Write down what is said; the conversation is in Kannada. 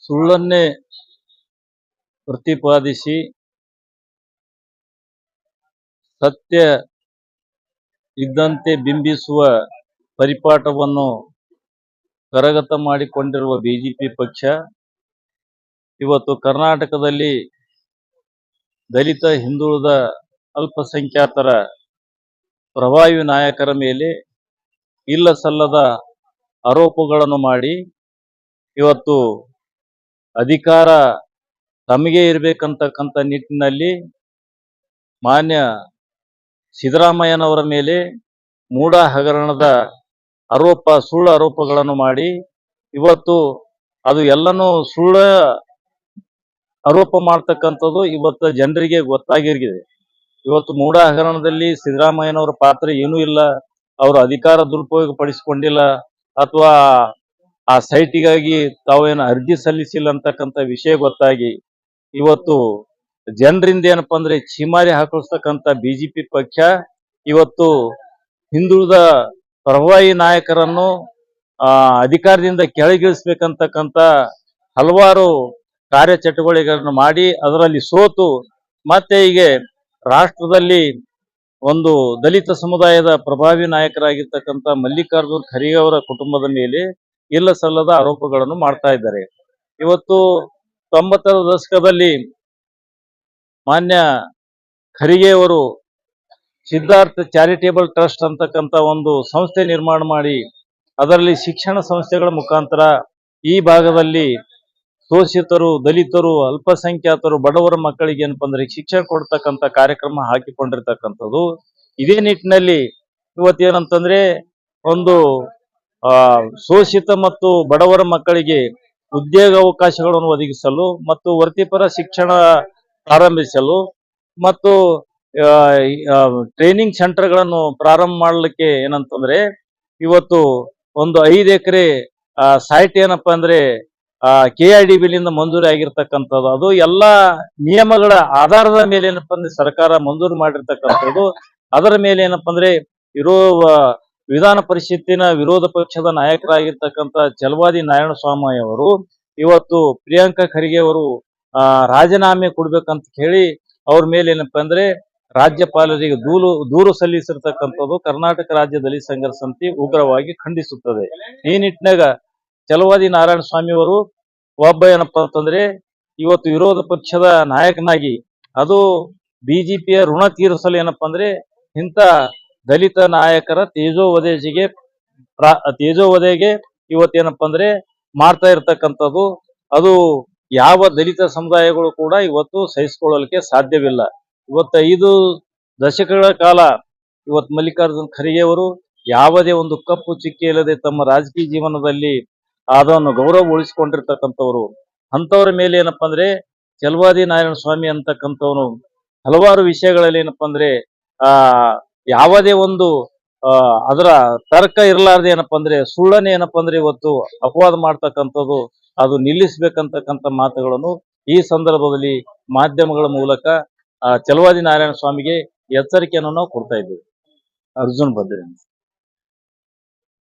ಸುಳ್ಳನ್ನೇ ಪ್ರತಿಪಾದಿಸಿ ಸತ್ಯ ಇದ್ದಂತೆ ಬಿಂಬಿಸುವ ಪರಿಪಾಠವನ್ನು ಕರಗತ ಮಾಡಿಕೊಂಡಿರುವ ಬಿಜೆಪಿ ಪಕ್ಷ ಇವತ್ತು ಕರ್ನಾಟಕದಲ್ಲಿ ದಲಿತ ಹಿಂದುಳಿದ ಅಲ್ಪಸಂಖ್ಯಾತರ ಪ್ರಭಾವಿ ನಾಯಕರ ಮೇಲೆ ಇಲ್ಲ ಸಲ್ಲದ ಆರೋಪಗಳನ್ನು ಮಾಡಿ ಇವತ್ತು ಅಧಿಕಾರ ತಮಗೆ ಇರಬೇಕಂತಕ್ಕಂಥ ನಿಟ್ಟಿನಲ್ಲಿ ಮಾನ್ಯ ಸಿದ್ದರಾಮಯ್ಯನವರ ಮೇಲೆ ಮೂಢ ಹಗರಣದ ಸುಳ್ಳು ಆರೋಪಗಳನ್ನು ಮಾಡಿ ಇವತ್ತು ಅದು ಎಲ್ಲನೂ ಸುಳ್ಳು ಆರೋಪ ಮಾಡ್ತಕ್ಕಂಥದ್ದು ಇವತ್ತು ಜನರಿಗೆ ಗೊತ್ತಾಗಿರ್ಗಿದೆ. ಇವತ್ತು ಮೂಢ ಹಗರಣದಲ್ಲಿ ಸಿದ್ದರಾಮಯ್ಯನವರ ಪಾತ್ರ ಏನೂ ಇಲ್ಲ, ಅವರು ಅಧಿಕಾರ ದುರುಪಯೋಗ ಪಡಿಸಿಕೊಂಡಿಲ್ಲ ಅಥವಾ ಆ ಸೈಟಿಗಾಗಿ ತಾವೇನು ಅರ್ಜಿ ಸಲ್ಲಿಸಿಲ್ಲ ಅಂತಕ್ಕಂಥ ವಿಷಯ ಗೊತ್ತಾಗಿ ಇವತ್ತು ಜನರಿಂದ ಏನಪ್ಪಾ ಅಂದ್ರೆ ಚಿಮಾರಿ ಹಾಕಿಸ್ತಕ್ಕಂಥ ಬಿಜೆಪಿ ಪಕ್ಷ ಇವತ್ತು ಹಿಂದುಳಿದ ಪ್ರಭಾವಿ ನಾಯಕರನ್ನು ಅಧಿಕಾರದಿಂದ ಕೆಳಗಿಳಿಸ್ಬೇಕಂತಕ್ಕಂಥ ಹಲವಾರು ಕಾರ್ಯಚಟುವಟಿಕೆಗಳನ್ನು ಮಾಡಿ ಅದರಲ್ಲಿ ಸೋತು ಮತ್ತೆ ಈಗ ರಾಷ್ಟ್ರದಲ್ಲಿ ಒಂದು ದಲಿತ ಸಮುದಾಯದ ಪ್ರಭಾವಿ ನಾಯಕರಾಗಿರ್ತಕ್ಕಂಥ ಮಲ್ಲಿಕಾರ್ಜುನ್ ಖರ್ಗೆ ಅವರ ಕುಟುಂಬದ ಮೇಲೆ ಇಲ್ಲ ಸಲ್ಲದ ಆರೋಪಗಳನ್ನು ಮಾಡ್ತಾ ಇದ್ದಾರೆ. ಇವತ್ತು 90ರ ದಶಕದಲ್ಲಿ ಮಾನ್ಯ ಖರ್ಗೆ ಅವರು ಸಿದ್ಧಾರ್ಥ ಚಾರಿಟೇಬಲ್ ಟ್ರಸ್ಟ್ ಅಂತಕ್ಕಂಥ ಒಂದು ಸಂಸ್ಥೆ ನಿರ್ಮಾಣ ಮಾಡಿ ಅದರಲ್ಲಿ ಶಿಕ್ಷಣ ಸಂಸ್ಥೆಗಳ ಮುಖಾಂತರ ಈ ಭಾಗದಲ್ಲಿ ಶೋಷಿತರು, ದಲಿತರು, ಅಲ್ಪಸಂಖ್ಯಾತರು, ಬಡವರ ಮಕ್ಕಳಿಗೆ ಏನಪ್ಪ ಅಂದ್ರೆ ಶಿಕ್ಷಣ ಕೊಡ್ತಕ್ಕಂಥ ಕಾರ್ಯಕ್ರಮ ಹಾಕಿಕೊಂಡಿರ್ತಕ್ಕಂಥದ್ದು. ಇದೇ ನಿಟ್ಟಿನಲ್ಲಿ ಇವತ್ತೇನಂತಂದ್ರೆ ಒಂದು ಶೋಷಿತ ಮತ್ತು ಬಡವರ ಮಕ್ಕಳಿಗೆ ಉದ್ಯೋಗ ಅವಕಾಶಗಳನ್ನು ಒದಗಿಸಲು ಮತ್ತು ವೃತ್ತಿಪರ ಶಿಕ್ಷಣ ಪ್ರಾರಂಭಿಸಲು ಮತ್ತು ಟ್ರೈನಿಂಗ್ ಸೆಂಟರ್ಗಳನ್ನು ಪ್ರಾರಂಭ ಮಾಡಲಿಕ್ಕೆ ಏನಂತಂದ್ರೆ ಇವತ್ತು ಒಂದು 5 ಎಕರೆ ಸೈಟ್ ಏನಪ್ಪಾ ಅಂದ್ರೆ KIDBಲಿಂದ ಮಂಜೂರಿ ಆಗಿರ್ತಕ್ಕಂಥದ್ದು. ಅದು ಎಲ್ಲಾ ನಿಯಮಗಳ ಆಧಾರದ ಮೇಲೆ ಏನಪ್ಪಾ ಅಂದ್ರೆ ಸರ್ಕಾರ ಮಂಜೂರು ಮಾಡಿರ್ತಕ್ಕಂಥದ್ದು. ಅದರ ಮೇಲೆ ಏನಪ್ಪಾ ಅಂದ್ರೆ ವಿಧಾನ ಪರಿಷತ್ತಿನ ವಿರೋಧ ಪಕ್ಷದ ನಾಯಕರಾಗಿರ್ತಕ್ಕಂಥ ಛಲವಾದಿ ನಾರಾಯಣಸ್ವಾಮಿ ಅವರು ಇವತ್ತು ಪ್ರಿಯಾಂಕಾ ಖರ್ಗೆ ಅವರು ರಾಜೀನಾಮೆ ಕೊಡ್ಬೇಕಂತ ಹೇಳಿ ಅವ್ರ ಮೇಲೆ ಏನಪ್ಪಾ ಅಂದ್ರೆ ರಾಜ್ಯಪಾಲರಿಗೆ ದೂರು ಸಲ್ಲಿಸಿರ್ತಕ್ಕಂಥದ್ದು ಕರ್ನಾಟಕ ರಾಜ್ಯ ದಲಿತ ಸಂಘರ್ಷ ಸಮಿತಿ ಉಗ್ರವಾಗಿ ಖಂಡಿಸುತ್ತದೆ. ಈ ನಿಟ್ಟಿನಾಗ ಛಲವಾದಿ ನಾರಾಯಣಸ್ವಾಮಿ ಅವರು ಒಬ್ಬ ಏನಪ್ಪಾ ಅಂತಂದ್ರೆ ಇವತ್ತು ವಿರೋಧ ಪಕ್ಷದ ನಾಯಕನಾಗಿ ಅದು ಬಿಜೆಪಿಯ ಋಣ ತೀರಿಸಲು ಏನಪ್ಪಾ ಅಂದ್ರೆ ಇಂಥ ದಲಿತ ನಾಯಕರ ತೇಜೋವಧೆಗೆ ಇವತ್ತೇನಪ್ಪಾ ಅಂದ್ರೆ ಮಾಡ್ತಾ ಇರ್ತಕ್ಕಂಥದ್ದು. ಅದು ಯಾವ ದಲಿತ ಸಮುದಾಯಗಳು ಕೂಡ ಇವತ್ತು ಸಹಿಸಿಕೊಳ್ಳಲಿಕ್ಕೆ ಸಾಧ್ಯವಿಲ್ಲ. ಇವತ್ತು 5 ದಶಕಗಳ ಕಾಲ ಇವತ್ತು ಮಲ್ಲಿಕಾರ್ಜುನ್ ಖರ್ಗೆ ಅವರು ಯಾವುದೇ ಒಂದು ಕಪ್ಪು ಚಿಕ್ಕೆ ಇಲ್ಲದೆ ತಮ್ಮ ರಾಜಕೀಯ ಜೀವನದಲ್ಲಿ ಅದನ್ನು ಗೌರವ ಉಳಿಸಿಕೊಂಡಿರ್ತಕ್ಕಂಥವ್ರು. ಅಂಥವ್ರ ಮೇಲೆ ಏನಪ್ಪಾ ಅಂದ್ರೆ ಛಲವಾದಿ ನಾರಾಯಣಸ್ವಾಮಿ ಅಂತಕ್ಕಂಥವನು ಹಲವಾರು ವಿಷಯಗಳಲ್ಲಿ ಏನಪ್ಪಾ ಅಂದ್ರೆ ಯಾವುದೇ ಒಂದು ಅದರ ತರ್ಕ ಇರಲಾರ್ದೆ ಏನಪ್ಪಾ ಅಂದ್ರೆ ಸುಳ್ಳನೆ ಏನಪ್ಪಾ ಅಂದ್ರೆ ಇವತ್ತು ಅಪವಾದ ಮಾಡ್ತಕ್ಕಂಥದ್ದು. ಅದು ನಿಲ್ಲಿಸ್ಬೇಕಂತಕ್ಕಂಥ ಮಾತುಗಳನ್ನು ಈ ಸಂದರ್ಭದಲ್ಲಿ ಮಾಧ್ಯಮಗಳ ಮೂಲಕ ಛಲವಾದಿ ನಾರಾಯಣಸ್ವಾಮಿಗೆ ಎಚ್ಚರಿಕೆಯನ್ನು ನಾವು ಕೊಡ್ತಾ ಇದ್ದೀವಿ. ಅರ್ಜುನ್ ಭದ್ರಿ.